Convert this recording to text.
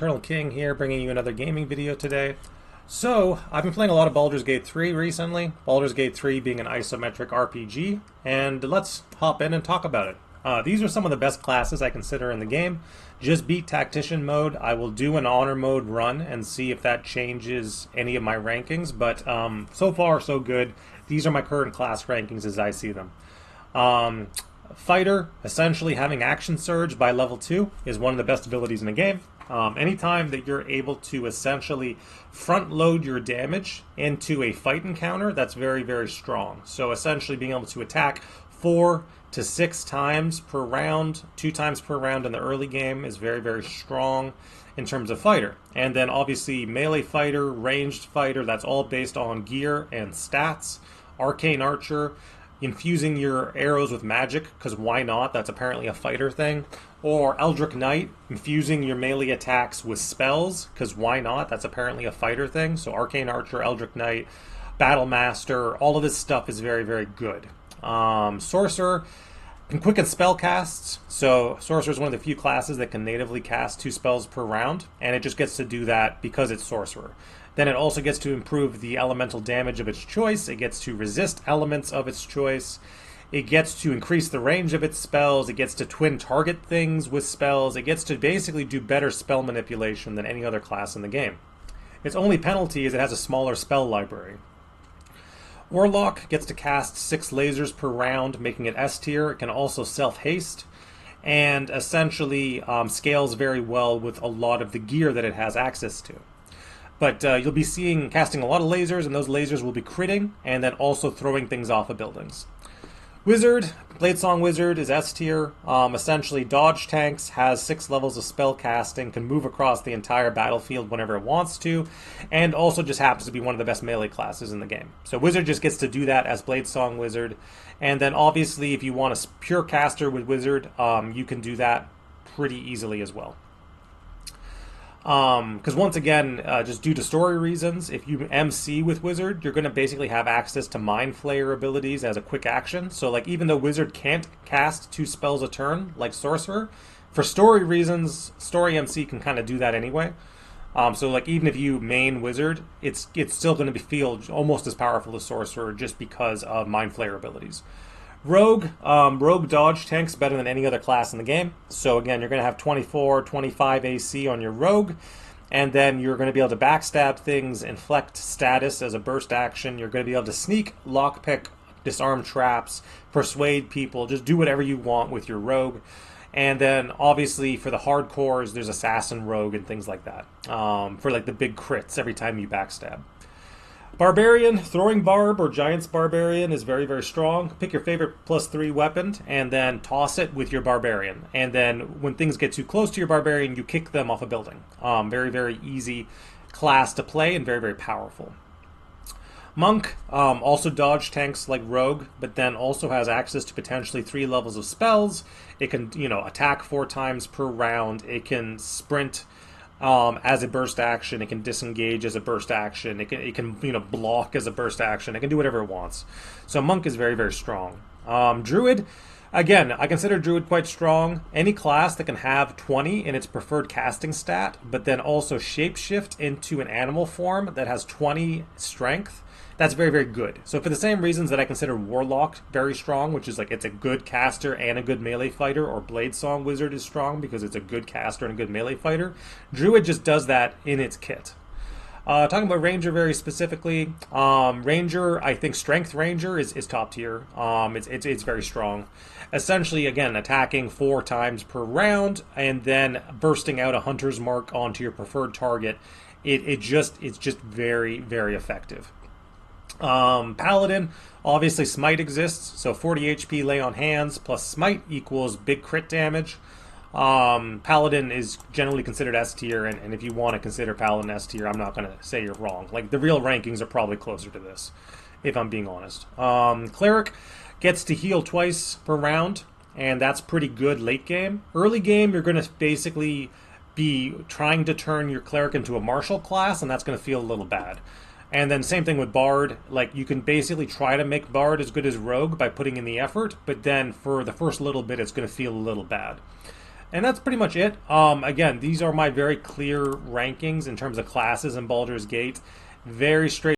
Eternal King here, bringing you another gaming video today. So, I've been playing a lot of Baldur's Gate 3 recently, Baldur's Gate 3 being an isometric RPG, and let's hop in and talk about it. These are some of the best classes I consider in the game. Just beat Tactician mode. I will do an Honor mode run and see if that changes any of my rankings, but so far so good. These are my current class rankings as I see them. Fighter, essentially having Action Surge by level 2 is one of the best abilities in the game. Anytime that you're able to essentially front load your damage into a fight encounter, that's very, very strong. So essentially being able to attack 4 to 6 times per round, 2 times per round in the early game is very, very strong in terms of fighter. And then obviously melee fighter, ranged fighter, that's all based on gear and stats. Arcane Archer, infusing your arrows with magic, because why not? That's apparently a fighter thing. Or Eldritch Knight, infusing your melee attacks with spells, because why not? That's apparently a fighter thing. So Arcane Archer, Eldritch Knight, Battle Master, all of this stuff is very, very good. Sorcerer can quicken spell casts. So Sorcerer is one of the few classes that can natively cast 2 spells per round, and it just gets to do that because it's Sorcerer. Then it also gets to improve the elemental damage of its choice. It gets to resist elements of its choice. It gets to increase the range of its spells. It gets to twin target things with spells. It gets to basically do better spell manipulation than any other class in the game. Its only penalty is it has a smaller spell library. Warlock gets to cast 6 lasers per round, making it S tier. It can also self-haste, and essentially scales very well with a lot of the gear that it has access to. But you'll be casting a lot of lasers, and those lasers will be critting, and then also throwing things off of buildings. Wizard, Bladesong Wizard is S tier. Essentially, dodge tanks, has 6 levels of spell casting, can move across the entire battlefield whenever it wants to, and also just happens to be one of the best melee classes in the game. So Wizard just gets to do that as Bladesong Wizard. And then obviously, if you want a pure caster with Wizard, you can do that pretty easily as well. Because once again, just due to story reasons, if you MC with Wizard, you're going to basically have access to Mind Flayer abilities as a quick action. So like even though Wizard can't cast 2 spells a turn like Sorcerer, for story reasons, Story MC can kind of do that anyway. So like even if you main Wizard, it's still going to feel almost as powerful as Sorcerer just because of Mind Flayer abilities. Rogue, Rogue dodge tanks better than any other class in the game. So again, you're going to have 24, 25 AC on your Rogue, and then you're going to be able to backstab things, inflect status as a burst action. You're going to be able to sneak, lockpick, disarm traps, persuade people, just do whatever you want with your Rogue. And then obviously for the hardcores, there's Assassin Rogue and things like that, for like the big crits every time you backstab. Barbarian, throwing barb or Giant's Barbarian is very, very strong. Pick your favorite +3 weapon and then toss it with your Barbarian. And then when things get too close to your Barbarian, you kick them off a building. Very, very easy class to play and very, very powerful. Monk, also dodge tanks like Rogue, but then also has access to potentially 3 levels of spells. It can, attack 4 times per round. It can sprint as a burst action. It can disengage as a burst action. It can block as a burst action. It can do whatever it wants. So Monk is very, very strong. Druid, again, I consider Druid quite strong. Any class that can have 20 in its preferred casting stat, but then also shapeshift into an animal form that has 20 strength, that's very, very good. So for the same reasons that I consider Warlock very strong, which is like it's a good caster and a good melee fighter, or Bladesong Wizard is strong because it's a good caster and a good melee fighter, Druid just does that in its kit. Talking about Ranger very specifically, Ranger, I think Strength Ranger is top tier. It's very strong. Essentially, again, attacking 4 times per round and then bursting out a Hunter's Mark onto your preferred target. It's just very, very effective. Paladin, obviously Smite exists, so 40 HP lay on hands plus Smite equals big crit damage. Paladin is generally considered S tier, and if you want to consider Paladin S tier, I'm not going to say you're wrong. Like, the real rankings are probably closer to this, if I'm being honest. Cleric gets to heal 2 per round, and that's pretty good late game. Early game, you're going to basically be trying to turn your Cleric into a martial class, and that's going to feel a little bad. And then same thing with Bard. Like, you can basically try to make Bard as good as Rogue by putting in the effort, but then for the first little bit, it's going to feel a little bad. And that's pretty much it. Again, these are my very clear rankings in terms of classes in Baldur's Gate. Very straight.